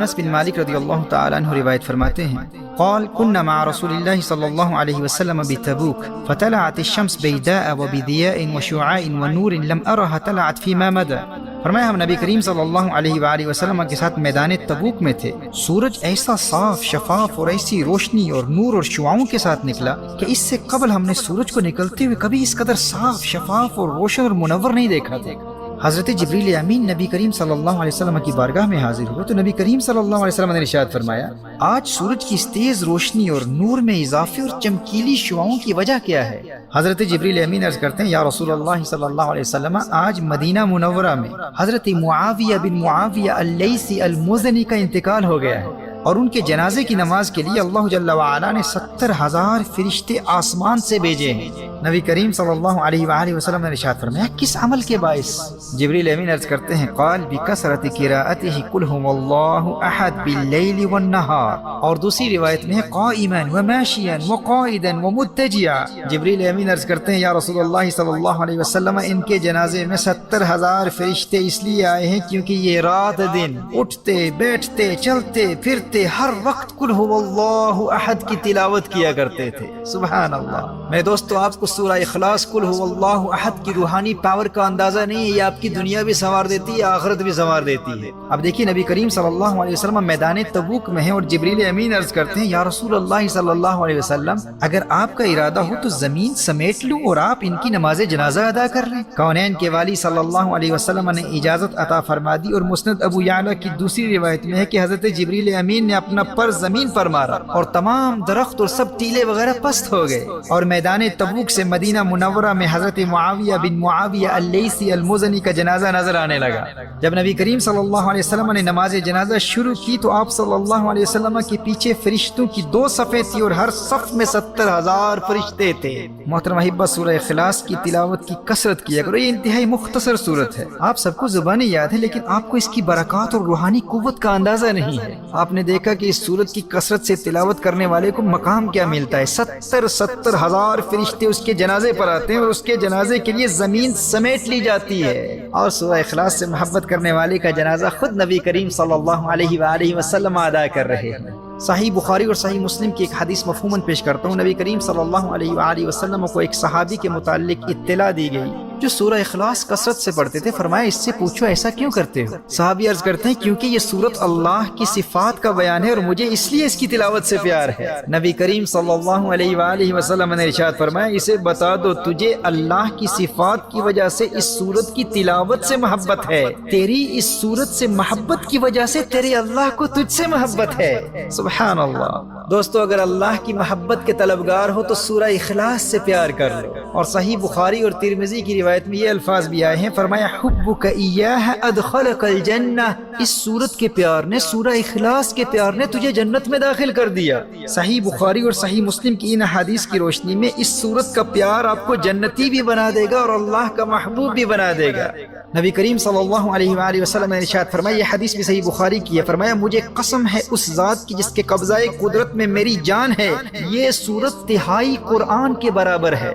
انس بن مالک رضی اللہ تعالی عنہ روایت فرماتے ہیں قال كنا مع رسول الله صلی اللہ علیہ وسلم بتبوک فطلعت الشمس بيداء وبضياء وشعاع ونور لم أرها طلعت فيما مدى. فرمایا ہم نبی کریم صلی اللہ علیہ وآلہ وسلم کے ساتھ میدان تبوک میں تھے. سورج ایسا صاف شفاف اور ایسی روشنی اور نور اور شعاعوں کے ساتھ نکلا کہ اس سے قبل ہم نے سورج کو نکلتے ہوئے کبھی اس قدر صاف شفاف اور روشن اور منور نہیں دیکھا تھا. حضرت جبریل امین نبی کریم صلی اللہ علیہ وسلم کی بارگاہ میں حاضر ہوئے تو نبی کریم صلی اللہ علیہ وسلم نے ارشاد فرمایا آج سورج کی اس تیز روشنی اور نور میں اضافے اور چمکیلی شعاعوں کی وجہ کیا ہے؟ حضرت جبریل امین عرض کرتے ہیں یا رسول اللہ صلی اللہ علیہ وسلم آج مدینہ منورہ میں حضرت معاویہ بن معاویہ اللیثی المزنی کا انتقال ہو گیا ہے اور ان کے جنازے کی نماز کے لیے اللہ جل وعلا نے 70,000 فرشتے آسمان سے بھیجے ہیں. نبی کریم صلی اللہ علیہ وآلہ وسلم نے ارشاد فرمایا کس عمل کے باعث؟ جبریل امین عرض کرتے ہیں قال بکثرت قراءتہ قل ھو اللہ احد باللیل والنہار. اور دوسری روایت میں قائما وماشیا وقائدا ومتجعا. جبریل امین عرض کرتے ہیں یا رسول اللہ صلی اللہ علیہ وسلم ان کے جنازے میں 70,000 فرشتے اس لیے آئے ہیں کیونکہ یہ رات دن اٹھتے بیٹھتے چلتے پھرتے ہر وقت قل ھو اللہ احد کی تلاوت کیا کرتے تھے. سبحان اللہ. میں دوستو آپ کو سورہ اخلاص قل ھو اللہ احد کی روحانی پاور کا اندازہ نہیں ہے. یہ آپ کی دنیا بھی سنوار دیتی ہے آخرت بھی سنوار دیتی ہے. اب دیکھیے نبی کریم صلی اللہ علیہ وسلم میدان تبوک میں ہیں اور جبریل امین عرض کرتے ہیں یا رسول اللہ صلی اللہ علیہ وسلم اگر آپ کا ارادہ ہو تو زمین سمیٹ لوں اور آپ ان کی نماز جنازہ ادا کر لیں. کونین کے والی صلی اللہ علیہ وسلم نے اجازت عطا فرما دی اور مسند ابو یعلا کی دوسری روایت میں ہے کہ حضرت جبریل امین نے اپنا پر زمین پر مارا اور تمام درخت اور سب ٹیلے وغیرہ پست ہو گئے اور میدان تبوک سے مدینہ منورہ میں حضرت معاویہ بن معاویہ اللیثی المزنی کا جنازہ نظر آنے لگا. جب نبی کریم صلی اللہ علیہ وسلم نے نماز جنازہ شروع کی تو آپ صلی اللہ علیہ وسلم کے پیچھے فرشتوں کی 2 صفیں تھی اور ہر صف میں 70,000 فرشتے تھے. محترم احبہ سورہ اخلاص کی تلاوت کی کثرت کیا کرو. یہ انتہائی مختصر سورت ہے. آپ سب کو زبانی یاد ہے لیکن آپ کو اس کی برکات اور روحانی قوت کا اندازہ نہیں ہے. آپ نے دیکھا کہ اس سورت کی کثرت سے تلاوت کرنے والے کو مقام کیا ملتا ہے. 70,000 فرشتے اس کے جنازے پر آتے ہیں اور اس کے جنازے کے لیے زمین سمیٹ لی جاتی ہے. اور سورہ اخلاص سے محبت کرنے والے کا جنازہ خود نبی کریم صلی اللہ علیہ وآلہ وسلم ادا کر رہے ہیں. صحیح بخاری اور صحیح مسلم کی ایک حدیث مفہوماً پیش کرتا ہوں. نبی کریم صلی اللہ علیہ وآلہ وسلم کو ایک صحابی کے متعلق اطلاع دی گئی جو سورہ اخلاص کثرت سے پڑھتے تھے. فرمایا اس سے پوچھو ایسا کیوں کرتے ہو؟ صحابی عرض کرتے ہیں کیونکہ یہ سورت اللہ کی صفات کا بیان ہے اور مجھے اس لیے اس کی تلاوت سے پیار ہے. نبی کریم صلی اللہ علیہ وآلہ وسلم نے ارشاد فرمایا اسے بتا دو تجھے اللہ کی صفات کی وجہ سے اس سورت کی تلاوت سے محبت ہے. تیری اس سورت سے محبت کی وجہ سے تیرے اللہ کو تجھ سے محبت ہے. سبحان اللہ. دوستو اگر اللہ کی محبت کے طلبگار ہو تو سورہ اخلاص سے پیار کر لو. اور صحیح بخاری اور ترمذی کی روایت میں یہ الفاظ بھی آئے ہیں. فرمایا حبک ایاہ ادخلک الجنہ. اس سورت کے پیار نے سورہ اخلاص کے پیار نے تجھے جنت میں داخل کر دیا. صحیح بخاری اور صحیح مسلم کی ان حدیث کی روشنی میں اس سورت کا پیار آپ کو جنتی بھی بنا دے گا اور اللہ کا محبوب بھی بنا دے گا. نبی کریم صلی اللہ علیہ وآلہ وسلم نے ارشاد فرمایا یہ حدیث بھی صحیح بخاری کی ہے. فرمایا مجھے قسم ہے اس ذات کی جس کے قبضہ قدرت میں میری جان ہے یہ سورت تہائی قرآن کے برابر ہے.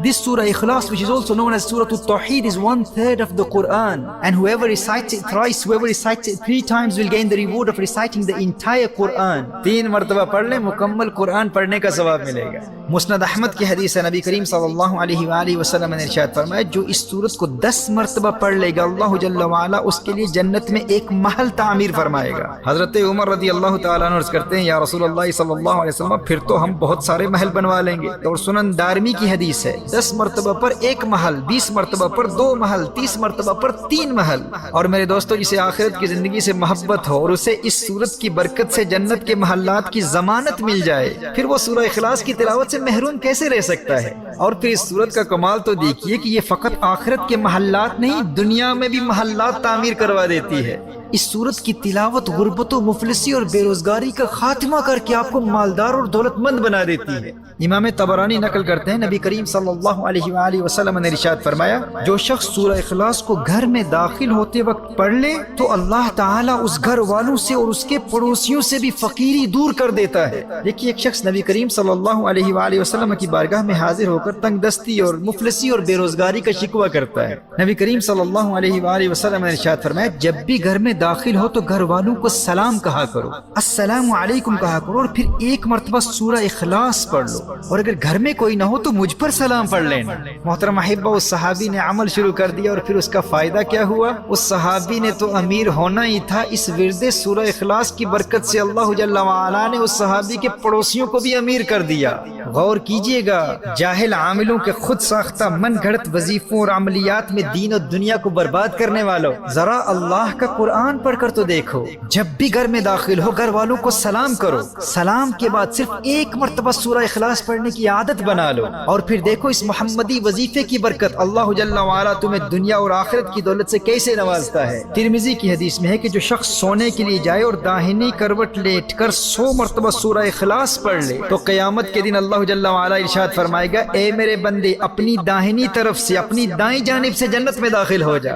This Surah Ikhlas, which is also known as Surah Al-Tawheed, is 1/3 of the Quran. And whoever recites it thrice, whoever recites it 3 times will gain the reward of reciting the entire Quran. 3 مرتبہ پڑھ لیں مکمل قرآن پڑھنے کا ثواب ملے گا. مسند احمد کی حدیث ہے نبی کریم صلی اللہ علیہ وآلہ وسلم نے ارشاد فرمایا جو اس سورت کو 10 مرتبہ پڑھ لے گا اللہ جل وعلا اس کے لیے جنت میں ایک محل تعمیر فرمائے گا. حضرت عمر رضی اللہ تعالیٰ عنہ عرض کرتے ہیں یا رسول اللہ صلی اللہ علیہ وسلم پھر تو ہم بہت سارے محل بنوا لیں گے. اور سنن دارمی کی حدیث ہے 10 مرتبہ پر 1 محل، 20 مرتبہ پر 2 محل، 30 مرتبہ پر 3 محل. اور میرے دوستو جسے آخرت کی زندگی سے محبت ہو اور اسے اس سورت کی برکت سے جنت کے محلات کی ضمانت مل جائے پھر وہ سورہ اخلاص کی تلاوت سے محروم کیسے رہ سکتا ہے؟ اور پھر اس سورت کا کمال تو دیکھیے کہ یہ فقط آخرت کے محلات نہیں دنیا میں بھی محلات تعمیر کروا دیتی ہے. اس سورت کی تلاوت غربت و مفلسی اور بے روزگاری کا خاتمہ کر کے آپ کو مالدار اور دولت مند بنا دیتی ہے. امام طبرانی نقل کرتے ہیں نبی کریم صلی اللہ علیہ وآلہ وسلم نے ارشاد فرمایا جو شخص سورہ اخلاص کو گھر میں داخل ہوتے وقت پڑھ لے تو اللہ تعالیٰ اس گھر والوں سے اور اس کے پڑوسیوں سے بھی فقیری دور کر دیتا ہے. دیکھیے ایک شخص نبی کریم صلی اللہ علیہ وآلہ وسلم کی بارگاہ میں حاضر ہو کر تنگ دستی اور مفلسی اور بے روزگاری کا شکوہ کرتا ہے. نبی کریم صلی اللہ علیہ وآلہ وسلم نے ارشاد فرمایا جب بھی گھر میں داخل ہو تو گھر والوں کو سلام کہا کرو، السلام علیکم کہا کرو، اور پھر ایک مرتبہ سورہ اخلاص پڑھ لو، اور اگر گھر میں کوئی نہ ہو تو مجھ پر سلام پڑھ لینا۔ محترم احبہ، اس صحابی نے عمل شروع کر دیا، اور پھر اس کا فائدہ کیا ہوا؟ اس صحابی نے تو امیر ہونا ہی تھا، اس ورد سورہ اخلاص کی برکت سے اللہ جل وعلا نے اس صحابی کے پڑوسیوں کو بھی امیر کر دیا۔ غور کیجئے گا، جاہل عاملوں کے خود ساختہ من گھڑت وظیفوں اور عملیات میں دین اور دنیا کو برباد کرنے والوں، ذرا اللہ کا قرآن پڑھ کر تو دیکھو۔ جب بھی گھر میں داخل ہو گھر والوں کو سلام کرو، سلام کے بعد صرف ایک مرتبہ سورہ اخلاص پڑھنے کی عادت بنا لو، اور پھر دیکھو اس محمدی وظیفے کی برکت اللہ جل وعلا تمہیں دنیا اور آخرت کی دولت سے کیسے نوازتا ہے۔ ترمذی کی حدیث میں ہے کہ جو شخص سونے کے لیے جائے اور داہنی کروٹ لیٹ کر 100 مرتبہ سورہ اخلاص پڑھ لے تو قیامت کے دن اللہ جل وعلا ارشاد فرمائے گا، اے میرے بندے اپنی داہنی طرف سے اپنی دائیں جانب سے جنت میں داخل ہو جا۔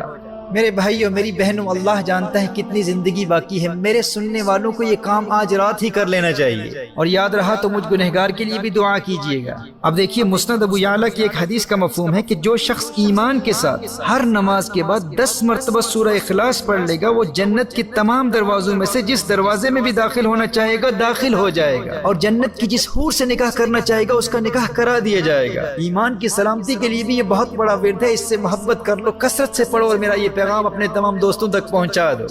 میرے بھائیوں، میری بہنوں، اللہ جانتا ہے کتنی زندگی باقی ہے، میرے سننے والوں کو یہ کام آج رات ہی کر لینا چاہیے، اور یاد رہا تو مجھ گنہگار کے لیے بھی دعا کیجیے گا۔ اب دیکھیے، مسند ابو یعلا کی ایک حدیث کا مفہوم ہے کہ جو شخص ایمان کے ساتھ ہر نماز کے بعد 10 مرتبہ سورہ اخلاص پڑھ لے گا، وہ جنت کے تمام دروازوں میں سے جس دروازے میں بھی داخل ہونا چاہے گا داخل ہو جائے گا، اور جنت کی جس حور سے نکاح کرنا چاہے گا اس کا نکاح کرا دیا جائے گا۔ ایمان کی سلامتی کے لیے بھی یہ بہت بڑا ورد ہے، اس سے محبت کر لو، کثرت سے پڑھو، اور میرا یہ پیغام اپنے تمام دوستوں تک پہنچا دو۔